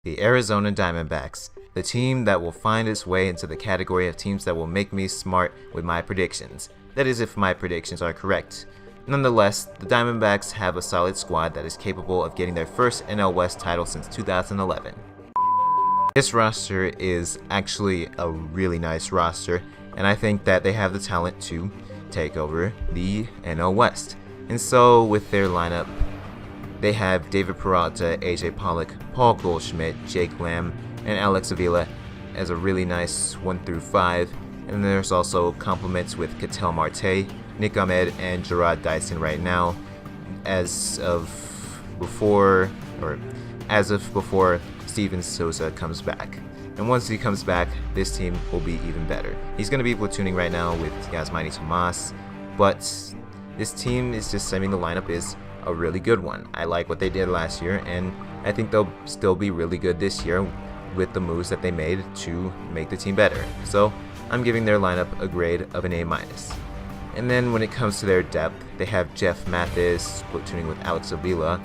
The Arizona Diamondbacks, the team that will find its way into the category of teams that will make me smart with my predictions. That is, if my predictions are correct. Nonetheless, the Diamondbacks have a solid squad that is capable of getting their first NL West title since 2011. This roster is actually a really nice roster, and I think that they have the talent to take over the NL West. And so, with their lineup, they have David Peralta, AJ Pollock, Paul Goldschmidt, Jake Lamb, and Alex Avila as a really nice 1 through 5. And then there's also compliments with Ketel Marte, Nick Ahmed, and Gerard Dyson right now, as of before Steven Souza comes back. And once he comes back, this team will be even better. He's going to be platooning right now with Yasmani Tomas, but this team is just, the lineup is a really good one. I like what they did last year, and I think they'll still be really good this year with the moves that they made to make the team better. So I'm giving their lineup a grade of an A-. And then when it comes to their depth, they have Jeff Mathis platooning with Alex Avila,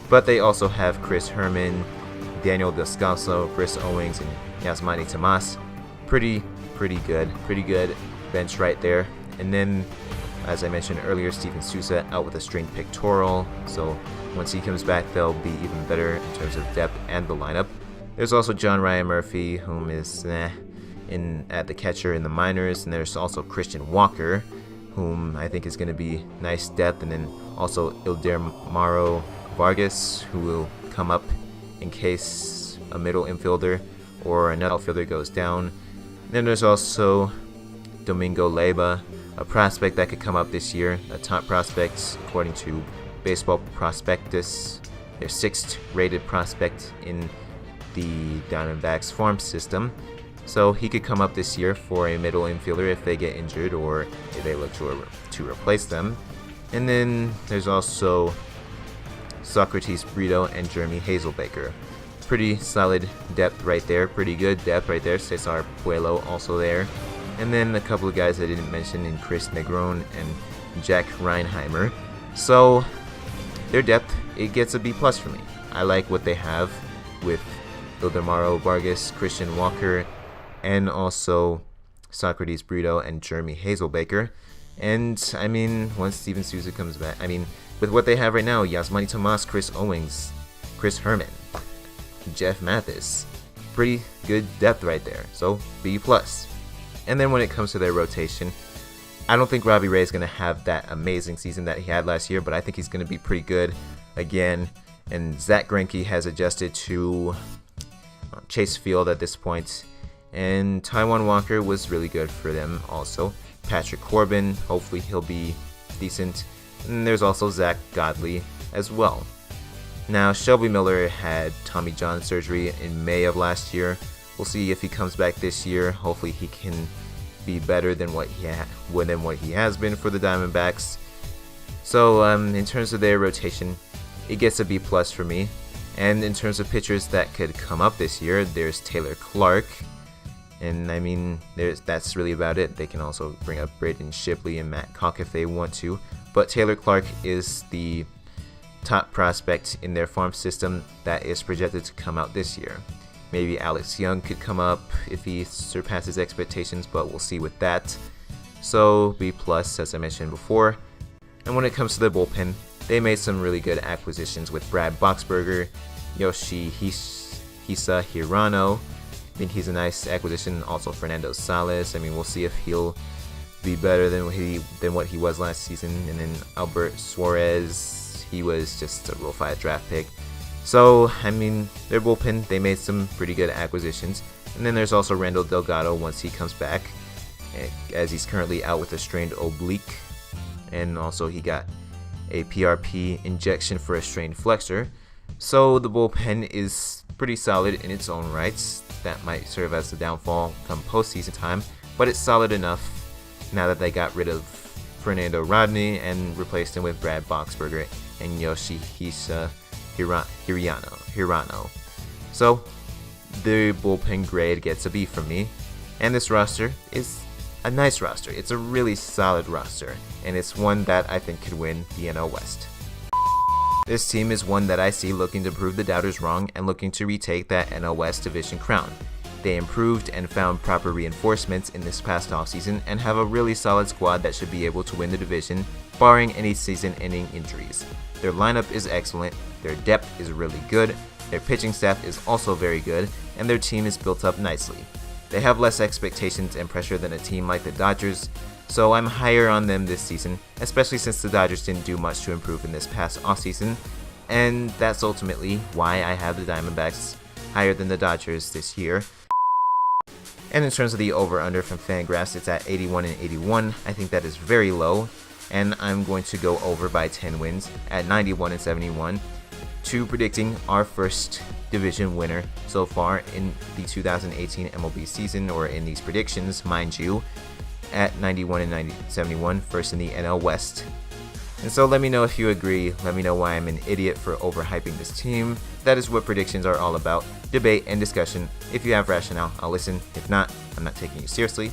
but they also have Chris Herman, Daniel Descalso, Chris Owings, and Yasmani Tomas. Pretty good bench right there. And then, as I mentioned earlier, Steven Souza out with a strained pectoral, so once he comes back, they'll be even better in terms of depth and the lineup. There's also John Ryan Murphy, whom is at the catcher in the minors, and there's also Christian Walker, whom I think is going to be nice depth, and then also Ildemaro Vargas, who will come up in case a middle infielder or another outfielder goes down. Then there's also Domingo Leyba, a prospect that could come up this year, a top prospect according to Baseball Prospectus, their 6th rated prospect in the Diamondbacks farm system. So he could come up this year for a middle infielder if they get injured or if they look to replace them. And then there's also Socrates Brito and Jeremy Hazelbaker. Pretty solid depth right there, pretty good depth right there. Cesar Puello also there. And then a couple of guys I didn't mention in Chris Negron and Jack Reinheimer. So their depth, it gets a B+ for me. I like what they have with Ildemaro Vargas, Christian Walker, and also Socrates Brito and Jeremy Hazelbaker. And once Steven Souza comes back, with what they have right now, Yasmani Tomas, Chris Owings, Chris Herman, Jeff Mathis, pretty good depth right there, so B+. And then when it comes to their rotation, I don't think Robbie Ray is going to have that amazing season that he had last year, but I think he's going to be pretty good again. And Zach Greinke has adjusted to Chase Field at this point, and Taijuan Walker was really good for them also. Patrick Corbin, hopefully he'll be decent. And there's also Zach Godley as well. Now, Shelby Miller had Tommy John surgery in May of last year. We'll see if he comes back this year. Hopefully he can be better than what he has been for the Diamondbacks. So in terms of their rotation, it gets a B+ for me. And in terms of pitchers that could come up this year, there's Taylor Clark. And that's really about it. They can also bring up Braden Shipley and Matt Koch if they want to. But Taylor Clark is the top prospect in their farm system that is projected to come out this year. Maybe Alex Young could come up if he surpasses expectations, but we'll see with that. So B+, as I mentioned before. And when it comes to the bullpen, they made some really good acquisitions with Brad Boxberger, Yoshihisa Hirano. I think he's a nice acquisition. Also Fernando Salas. We'll see if he'll be better than what he was last season. And then Albert Suarez, he was just a Rule 5 draft pick. So, their bullpen, they made some pretty good acquisitions. And then there's also Randall Delgado once he comes back, as he's currently out with a strained oblique. And also he got a PRP injection for a strained flexor. So the bullpen is pretty solid in its own rights. That might serve as the downfall come postseason time, but it's solid enough now that they got rid of Fernando Rodney and replaced him with Brad Boxberger and Yoshihisa Hirano. So the bullpen grade gets a B from me, and this roster is a nice roster. It's a really solid roster, and it's one that I think could win the NL West. This team is one that I see looking to prove the doubters wrong and looking to retake that NL West division crown. They improved and found proper reinforcements in this past offseason and have a really solid squad that should be able to win the division, barring any season-ending injuries. Their lineup is excellent, their depth is really good, their pitching staff is also very good, and their team is built up nicely. They have less expectations and pressure than a team like the Dodgers, so I'm higher on them this season, especially since the Dodgers didn't do much to improve in this past offseason, and that's ultimately why I have the Diamondbacks higher than the Dodgers this year. And in terms of the over-under from Fangraphs, it's at 81 and 81. I think that is very low, and I'm going to go over by 10 wins at 91 and 71 to predicting our first division winner so far in the 2018 MLB season, or in these predictions, mind you, at 91 and 71, first in the NL West. And so let me know if you agree, let me know why I'm an idiot for overhyping this team. That is what predictions are all about, debate and discussion. If you have rationale, I'll listen. If not, I'm not taking you seriously.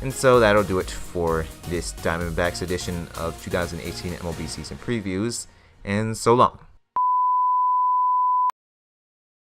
And so that'll do it for this Diamondbacks edition of 2018 MLB season previews, and so long.